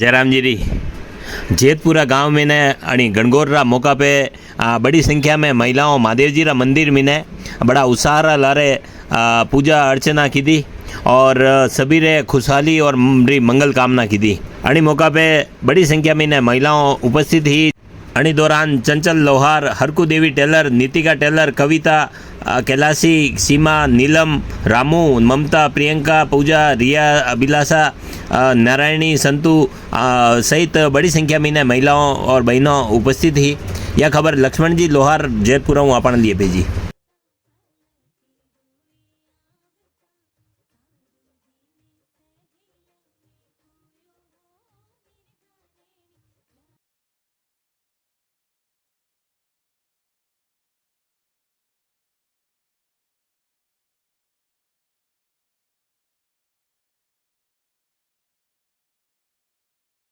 जयराम जी जेतपुरा गांव में ने आणि गणगौर मौका पे बड़ी संख्या में महिलाओं महादेव जी रा मंदिर में ने बड़ा उत्साह लारे पूजा अर्चना की दी और सभी रे खुशहाली और मंगल कामना की दी। अणी मौका पे बड़ी संख्या में ने महिलाओं उपस्थित ही। अणी दौरान चंचल लोहार, हरकू देवी टेलर, नीतिका टेलर, कविता, कैलाशी, सीमा, नीलम, रामू, ममता, प्रियंका, पूजा, रिया, अभिलाषा, नारायणी, संतु सहित बड़ी संख्या में महिलाओं और बहनों उपस्थित ही। यह खबर लक्ष्मण जी लोहार जेतपुरा अपन लिए भेजी।